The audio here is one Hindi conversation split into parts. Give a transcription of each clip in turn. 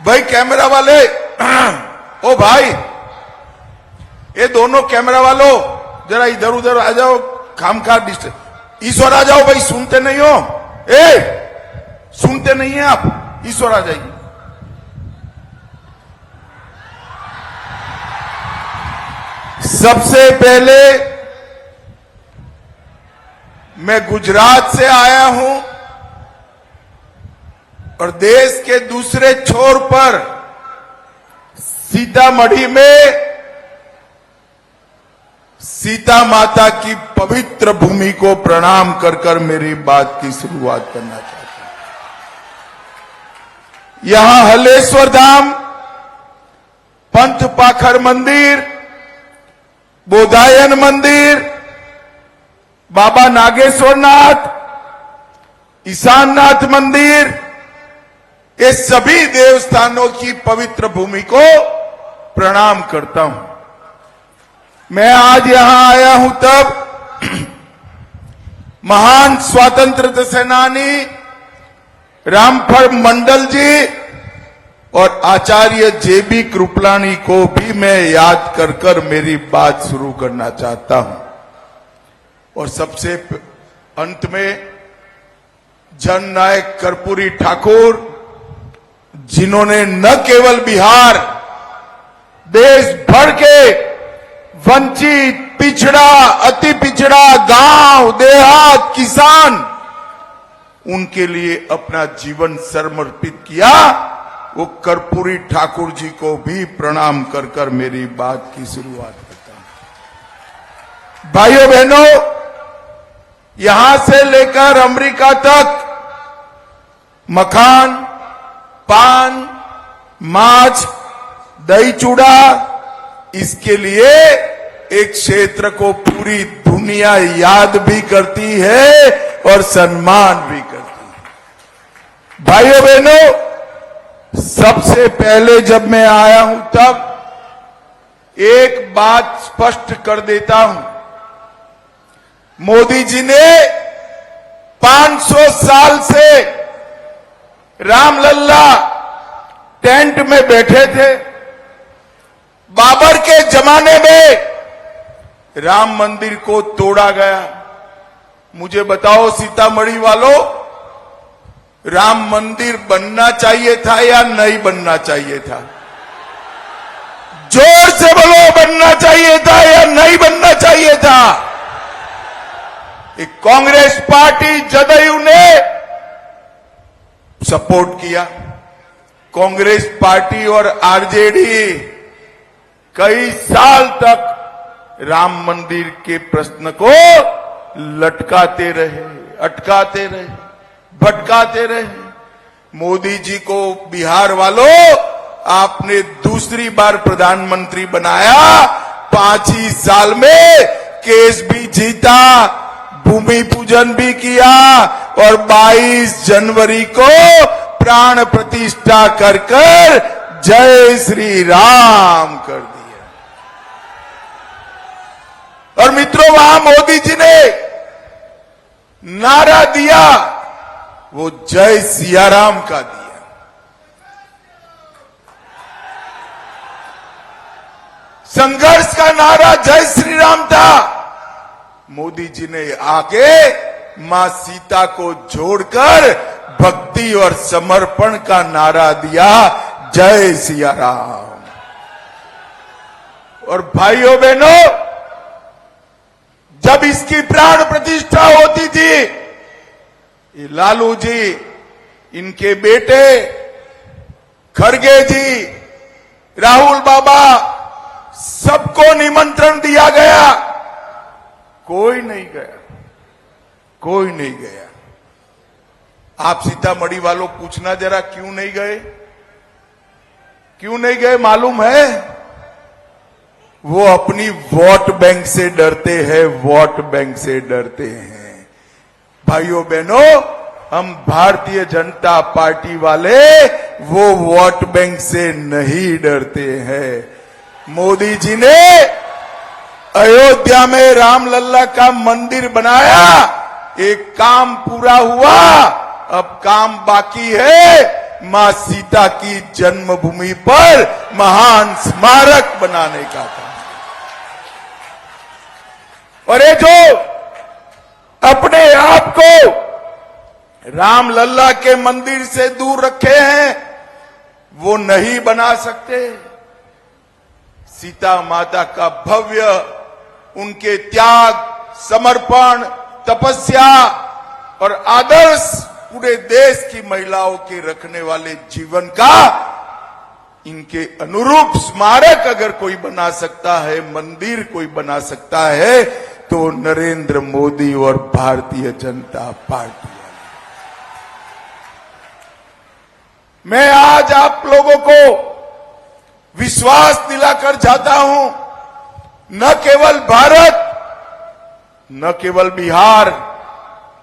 भाई कैमरा वाले, ओ भाई, ये दोनों कैमरा वालों जरा इधर उधर आ जाओ, खामखा डिस्टर्ब। ईश्वर आ जाओ भाई, सुनते नहीं हो? सुनते नहीं है आप? ईश्वर आ जाइए। सबसे पहले मैं गुजरात से आया हूं और देश के दूसरे छोर पर सीतामढ़ी में सीता माता की पवित्र भूमि को प्रणाम कर कर मेरी बात की शुरुआत करना चाहता हूं। यहां हलेश्वर धाम, पंथ पाखर मंदिर, बोधायन मंदिर, बाबा नागेश्वरनाथ, ईशाननाथ मंदिर, ये सभी देवस्थानों की पवित्र भूमि को प्रणाम करता हूं। मैं आज यहां आया हूं तब महान स्वतंत्रता सेनानी रामफल मंडल जी और आचार्य जेबी कृपलानी को भी मैं याद कर कर मेरी बात शुरू करना चाहता हूं। और सबसे अंत में जननायक कर्पूरी ठाकुर, जिन्होंने न केवल बिहार, देश भर के वंचित, पिछड़ा, अति पिछड़ा, गांव देहात, किसान, उनके लिए अपना जीवन समर्पित किया, वो कर्पूरी ठाकुर जी को भी प्रणाम कर कर मेरी बात की शुरुआत करता हूं। भाइयों बहनों, यहां से लेकर अमेरिका तक मखान, पान, माछ, दही चूड़ा, इसके लिए एक क्षेत्र को पूरी दुनिया याद भी करती है और सम्मान भी करती है। भाइयों बहनों, सबसे पहले जब मैं आया हूं तब एक बात स्पष्ट कर देता हूं। मोदी जी ने 500 साल से रामलल्ला टेंट में बैठे थे। बाबर के जमाने में राम मंदिर को तोड़ा गया। मुझे बताओ सीतामढ़ी वालों, राम मंदिर बनना चाहिए था या नहीं बनना चाहिए था? जोर से बोलो, बनना चाहिए था या नहीं बनना चाहिए था? एक कांग्रेस पार्टी जदयू ने सपोर्ट किया। कांग्रेस पार्टी और आरजेडी कई साल तक राम मंदिर के प्रश्न को लटकाते रहे, अटकाते रहे, भटकाते रहे। मोदी जी को बिहार वालों आपने दूसरी बार प्रधानमंत्री बनाया, 5 ही साल में केस भी जीता, भूमि पूजन भी किया और 22 जनवरी को प्राण प्रतिष्ठा कर कर जय श्री राम कर दिया। और मित्रों, वहां मोदी जी ने नारा दिया, वो जय सियाराम का दिया। संघर्ष का नारा जय श्री राम था। मोदी जी ने आगे मां सीता को जोड़कर भक्ति और समर्पण का नारा दिया, जय सिया राम। और भाइयों बहनों, जब इसकी प्राण प्रतिष्ठा होती थी, ये लालू जी, इनके बेटे खड़गे जी, राहुल बाबा, सबको निमंत्रण दिया गया, कोई नहीं गया, कोई नहीं गया। आप सीतामढ़ी वालों पूछना जरा, क्यों नहीं गए? क्यों नहीं गए मालूम है? वो अपनी वोट बैंक से डरते हैं, वोट बैंक से डरते हैं। भाइयों बहनों, हम भारतीय जनता पार्टी वाले वो वोट बैंक से नहीं डरते हैं। मोदी जी ने अयोध्या में रामलल्ला का मंदिर बनाया, एक काम पूरा हुआ, अब काम बाकी है मां सीता की जन्मभूमि पर महान स्मारक बनाने का काम। और ये जो अपने आप को रामलला के मंदिर से दूर रखे हैं, वो नहीं बना सकते। सीता माता का भव्य, उनके त्याग, समर्पण, तपस्या और आदर्श पूरे देश की महिलाओं के रखने वाले जीवन का, इनके अनुरूप स्मारक अगर कोई बना सकता है, मंदिर कोई बना सकता है, तो नरेंद्र मोदी और भारतीय जनता पार्टी। मैं आज आप लोगों को विश्वास दिलाकर जाता हूं, न केवल भारत, न केवल बिहार,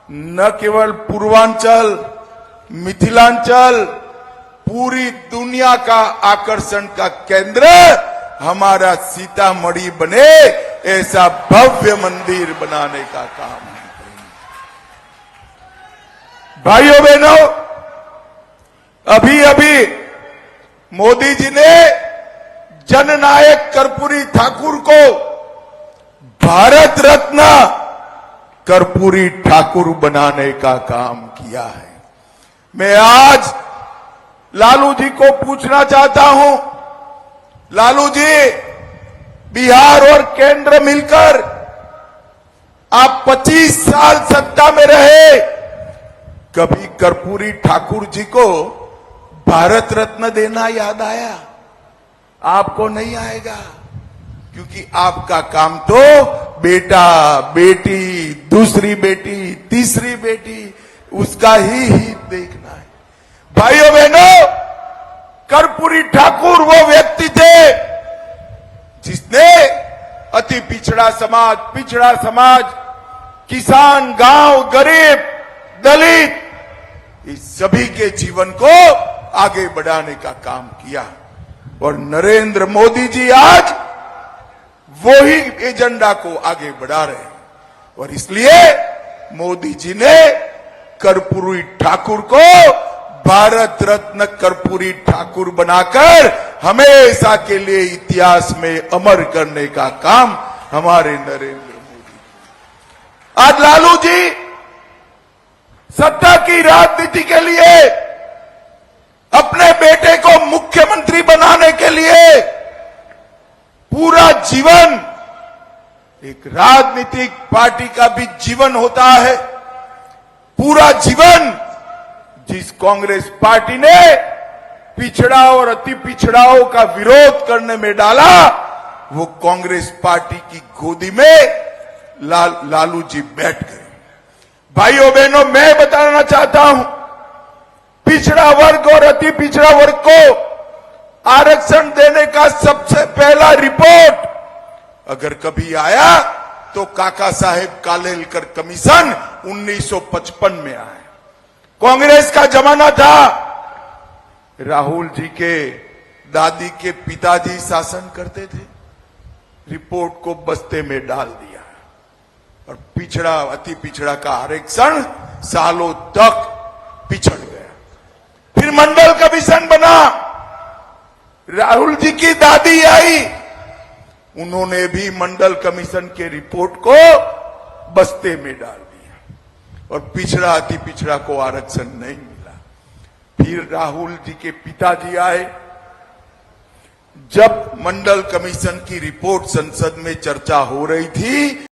न केवल पूर्वांचल, मिथिलांचल, पूरी दुनिया का आकर्षण का केंद्र हमारा सीतामढ़ी बने, ऐसा भव्य मंदिर बनाने का काम है। भाइयों बहनों, अभी अभी मोदी जी ने जननायक कर्पूरी ठाकुर को भारत रत्न कर्पूरी ठाकुर बनाने का काम किया है। मैं आज लालू जी को पूछना चाहता हूं, लालू जी, बिहार और केंद्र मिलकर आप 25 साल सत्ता में रहे, कभी कर्पूरी ठाकुर जी को भारत रत्न देना याद आया? आपको नहीं आएगा, क्योंकि आपका काम तो बेटा, बेटी, दूसरी बेटी, तीसरी बेटी, उसका ही हित देखना है। भाइयों बहनों, कर्पूरी ठाकुर वो व्यक्ति थे जिसने अति पिछड़ा समाज, किसान, गांव, गरीब, दलित, इस सभी के जीवन को आगे बढ़ाने का काम किया। और नरेंद्र मोदी जी आज वो ही एजेंडा को आगे बढ़ा रहे हैं। और इसलिए मोदी जी ने कर्पूरी ठाकुर को भारत रत्न कर्पूरी ठाकुर बनाकर हमेशा के लिए इतिहास में अमर करने का काम हमारे नरेंद्र मोदी। आज लालू जी सत्ता की राजनीति के लिए, अपने बेटे को मुख्यमंत्री बनाने के लिए पूरा जीवन, एक राजनीतिक पार्टी का भी जीवन होता है, पूरा जीवन जिस कांग्रेस पार्टी ने पिछड़ा और अति पिछड़ाओं का विरोध करने में डाला, वो कांग्रेस पार्टी की गोदी में लालू जी बैठ गए। भाइयों बहनों, मैं बताना चाहता हूं, पिछड़ा वर्ग और अति पिछड़ा वर्ग को आरक्षण देने का सबसे पहला रिपोर्ट अगर कभी आया तो काका साहेब कालेलकर कमीशन 1955 में आया। कांग्रेस का जमाना था, राहुल जी के दादी के पिताजी शासन करते थे, रिपोर्ट को बस्ते में डाल दिया और पिछड़ा अति पिछड़ा का आरक्षण सालों तक पिछड़ गया। फिर मंडल कमीशन बना, राहुल जी की दादी आई, उन्होंने भी मंडल कमीशन के रिपोर्ट को बस्ते में डाल दिया और पिछड़ा अति पिछड़ा को आरक्षण नहीं मिला। फिर राहुल जी के पिताजी आए, जब मंडल कमीशन की रिपोर्ट संसद में चर्चा हो रही थी,